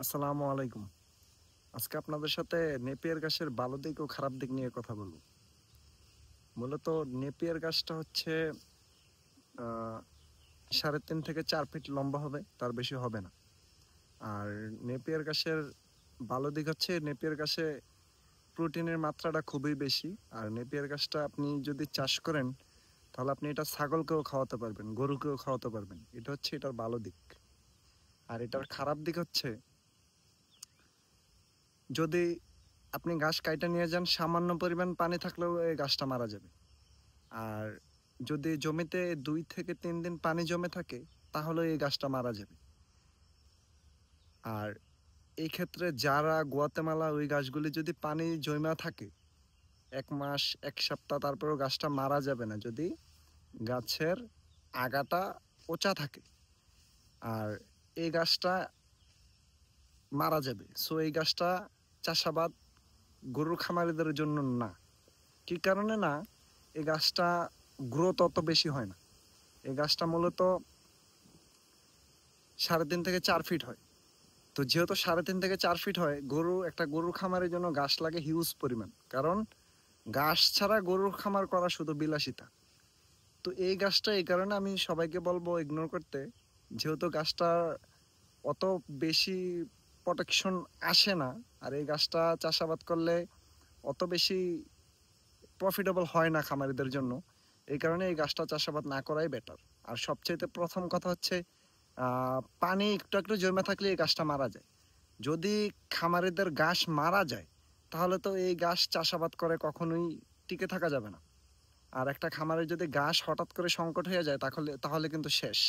আসসালামু আলাইকুম। আজকে আপনাদের সাথে নেপিয়ার ঘাসের ভালো দিক ও খারাপ দিক নিয়ে কথা বলবো। মূলত নেপিয়ার ঘাসটা হচ্ছে আহ 3.5 থেকে 4 ফিট লম্বা হবে, তার বেশি হবে না। আর নেপিয়ার ঘাসের ভালো দিক হচ্ছে নেপিয়ার ঘাসে প্রোটিনের মাত্রাটা খুবই বেশি। আর নেপিয়ার ঘাসটা আপনি যদি চাষ করেন তাহলে আপনি এটা ছাগলকেও খাওয়াতে পারবেন, গরুকেও খাওয়াতে পারবেন। এটা হচ্ছে এটার ভালো দিক। আর এটার খারাপ দিক হচ্ছে যদি আপনি ঘাস কাইটা নিয়ে যান, সামান্য পরিমাণ পানি থাকলেও এই ঘাসটা মারা যাবে। আর যদি জমিতে 2 থেকে 3 দিন পানি জমে থাকে তাহলে এই গাছটা মারা যাবে। আর এই ক্ষেত্রে যারা গুয়াতেমালা ওই গাছগুলি যদি পানি জমা থাকে 1 মাস 1 সপ্তাহ, তারপরেও গাছটা মারা যাবে না যদি গাছের আগাটা উঁচা থাকে। আর এই গাছটা মারা যাবে। সো এই গাছটা চাষাবাদ গরুর খামারিদের জন্য না। কি কারণে না? এই গাছটা গ্রোথ অত বেশি হয় না। এই গাছটা মূলত 3.5 থেকে 4 ফিট হয়। তো যেহেতু 3.5 থেকে 4 ফিট হয়, একটা গরুর খামারের জন্য ঘাস লাগে হিউজ পরিমাণ। কারণ ঘাস ছাড়া গরুর খামার করা শুধু বিলাসিতা। তো এই গাছটা এই কারণে আমি সবাইকে বলবো ইগনোর করতে, যেহেতু গাছটা অত বেশি প্রোটেকশন আসে না। আর এই গাছটা চাষাবাদ করলে অত বেশি প্রফিটেবল হয় না খামারিদের জন্য। এই কারণে এই গাছটা চাষাবাদ না করাই বেটার। আর সবচেয়ে প্রথম কথা হচ্ছে পানি একটু একটু জমে থাকলে এই গাছটা মারা যায়। যদি খামারিদের ঘাস মারা যায় তাহলে তো এই ঘাস চাষাবাদ করে কখনোই টিকে থাকা যাবে না। আর একটা খামারে যদি ঘাস হঠাৎ করে সংকট হয়ে যায় তাহলে তাহলে কিন্তু শেষ।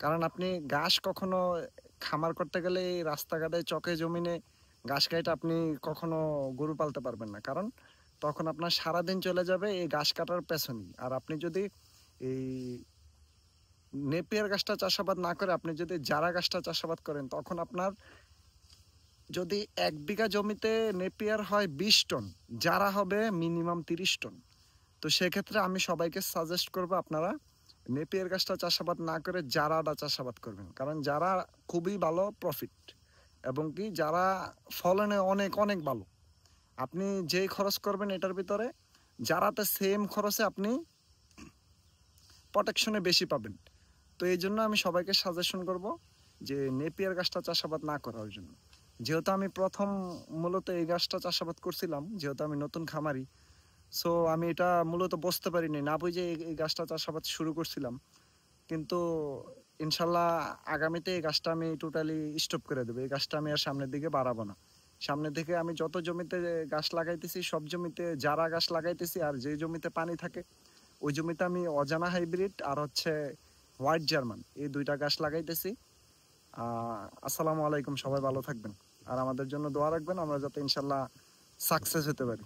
কারণ আপনি ঘাস কখনো খামার করতে গেলে এই রাস্তাঘাটে চকে জমিনে ঘাস কাটে আপনি কখনো গরু পালতে পারবেন না। কারণ তখন আপনার সারাদিন চলে যাবে এই ঘাস কাটার পেছনেই। আর আপনি যদি এই নেপিয়ার গাছটা চাষাবাদ না করে আপনি যদি জারা গাছটা চাষাবাদ করেন, তখন আপনার যদি 1 বিঘা জমিতে নেপিয়ার হয় 20 টন, জারা হবে মিনিমাম 30 টন। তো সেক্ষেত্রে আমি সবাইকে সাজেস্ট করবো আপনারা নেপিয়ার গাছটা চাষাবাদ না করে জারাটা চাষাবাদ করবেন। কারণ জারা খুবই ভালো প্রফিট, এবং কি যারা ফলনে অনেক অনেক ভালো। আপনি যেই খরচ করবেন এটার ভিতরে জারাতে সেম খরচে আপনি প্রোটেকশনে বেশি পাবেন। তো এই জন্য আমি সবাইকে সাজেশন করব যে নেপিয়ার গাছটা চাষাবাদ না করার জন্য। যেহেতু আমি প্রথম মূলত এই গাছটা চাষাবাদ করছিলাম, যেহেতু আমি নতুন খামারি, সো আমি এটা মূলত বুঝতে পারিনি, না বুঝে এই গাছটা চাষাবাদ শুরু করছিলাম। কিন্তু ইনশাল্লাহ আগামীতে এই গাছটা আমি টোটালি স্টপ করে দেবো। এই গাছটা আমি আর সামনের দিকে বাড়াবো না। সামনের দিকে আমি যত জমিতে গাছ লাগাইতেছি সব জমিতে জারা গাছ লাগাইতেছি। আর যে জমিতে পানি থাকে ওই জমিতে আমি অজানা হাইব্রিড আর হচ্ছে হোয়াইট জার্মান এই 2টা গাছ লাগাইতেছি। আসসালামু আলাইকুম, সবাই ভালো থাকবেন। আর আমাদের জন্য দোয়া রাখবেন আমরা যাতে ইনশাল্লাহ সাকসেস হতে পারি।